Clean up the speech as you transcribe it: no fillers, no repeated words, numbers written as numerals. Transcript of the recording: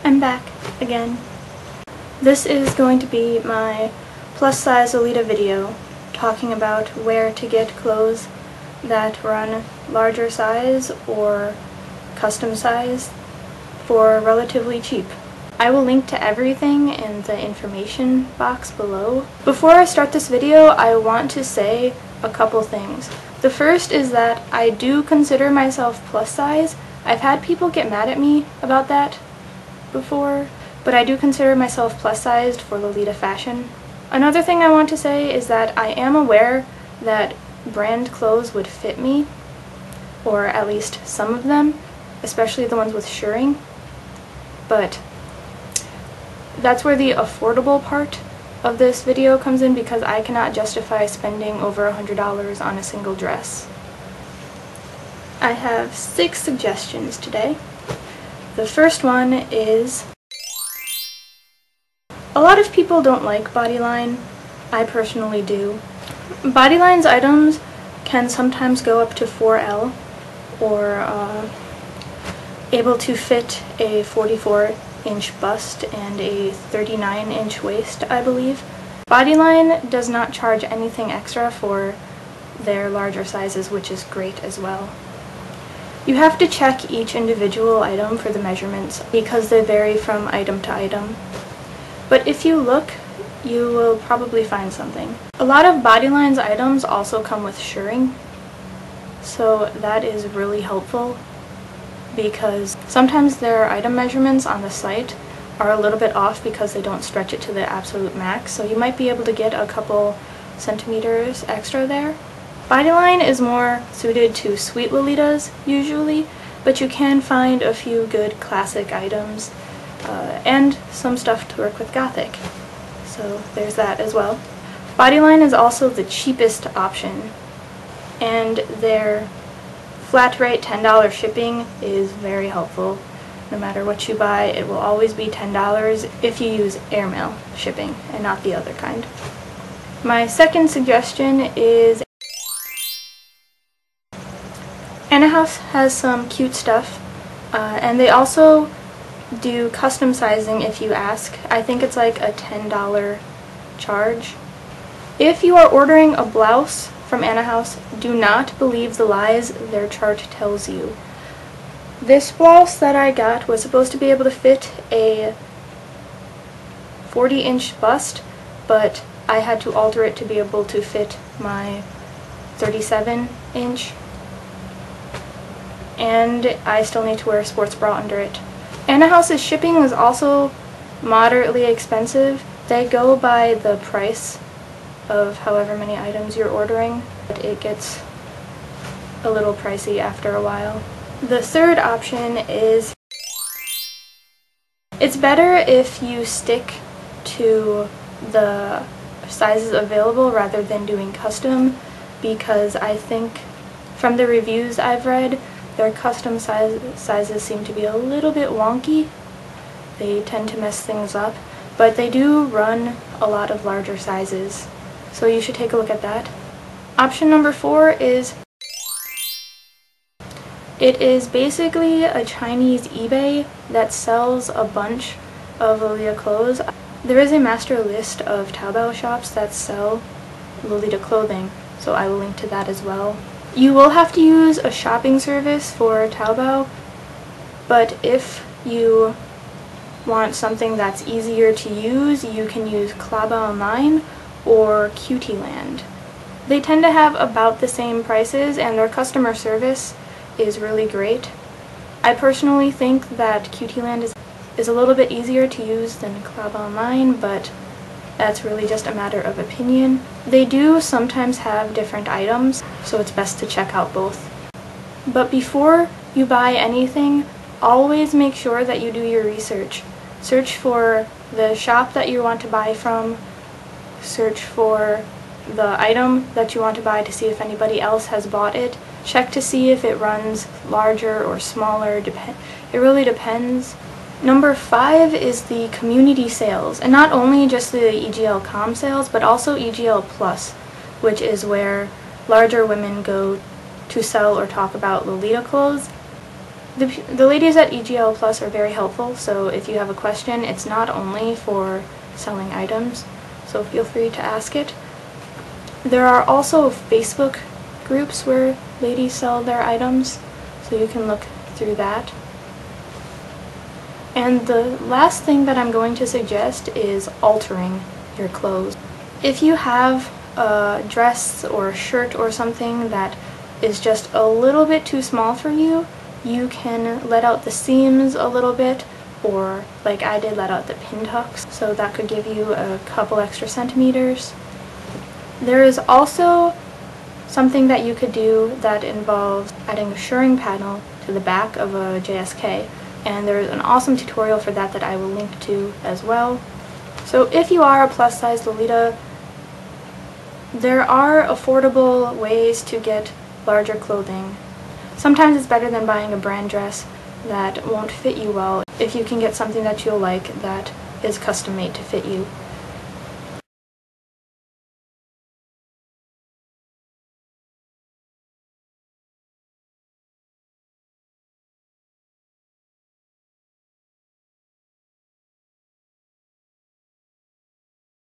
I'm back again. This is going to be my plus size Lolita video talking about where to get clothes that run larger size or custom size for relatively cheap. I will link to everything in the information box below. Before I start this video, I want to say a couple things. The first is that I do consider myself plus size. I've had people get mad at me about that before, but I do consider myself plus sized for Lolita fashion. Another thing I want to say is that I am aware that brand clothes would fit me, or at least some of them, especially the ones with shirring, but that's where the affordable part of this video comes in, because I cannot justify spending over $100 on a single dress. I have 6 suggestions today. The first one is, a lot of people don't like Bodyline. I personally do. Bodyline's items can sometimes go up to 4L, or able to fit a 44-inch bust and a 39-inch waist, I believe. Bodyline does not charge anything extra for their larger sizes, which is great as well. You have to check each individual item for the measurements because they vary from item to item. But if you look, you will probably find something. A lot of Bodyline's items also come with shirring, so that is really helpful, because sometimes their item measurements on the site are a little bit off because they don't stretch it to the absolute max, so you might be able to get a couple centimeters extra there. Bodyline is more suited to sweet Lolitas usually, but you can find a few good classic items and some stuff to work with Gothic, so there's that as well. Bodyline is also the cheapest option, and their flat rate $10 shipping is very helpful. No matter what you buy, it will always be $10 if you use airmail shipping and not the other kind. My second suggestion is House has some cute stuff, and they also do custom sizing if you ask. I think it's like a $10 charge. If you are ordering a blouse from House, do not believe the lies their chart tells you. This blouse that I got was supposed to be able to fit a 40-inch bust, but I had to alter it to be able to fit my 37-inch, and I still need to wear a sports bra under it. House's shipping is also moderately expensive. They go by the price of however many items you're ordering. It gets a little pricey after a while. The third option is, it's better if you stick to the sizes available rather than doing custom, because I think from the reviews I've read, their custom sizes seem to be a little bit wonky. They tend to mess things up, but they do run a lot of larger sizes, so you should take a look at that. Option number 4 is, it is basically a Chinese eBay that sells a bunch of Lolita clothes. There is a master list of Taobao shops that sell Lolita clothing, so I will link to that as well. You will have to use a shopping service for Taobao, but if you want something that's easier to use, you can use Bodyline or Cutiland. They tend to have about the same prices, and their customer service is really great. I personally think that Cutiland is a little bit easier to use than Bodyline, but that's really just a matter of opinion. They do sometimes have different items, so it's best to check out both. But before you buy anything, always make sure that you do your research. Search for the shop that you want to buy from, search for the item that you want to buy to see if anybody else has bought it. Check to see if it runs larger or smaller. It really depends. Number 5 is the community sales, and not only just the EGL Com sales, but also EGL Plus, which is where larger women go to sell or talk about Lolita clothes. The ladies at EGL Plus are very helpful, so if you have a question, it's not only for selling items, so feel free to ask it. There are also Facebook groups where ladies sell their items, so you can look through that. And the last thing that I'm going to suggest is altering your clothes. If you have a dress or a shirt or something that is just a little bit too small for you, you can let out the seams a little bit, or like I did, let out the pin tucks, so that could give you a couple extra centimeters. There is also something that you could do that involves adding a shirring panel to the back of a JSK, and there's an awesome tutorial for that that I will link to as well. So if you are a plus size Lolita, there are affordable ways to get larger clothing. Sometimes it's better than buying a brand dress that won't fit you well if you can get something that you'll like that is custom made to fit you.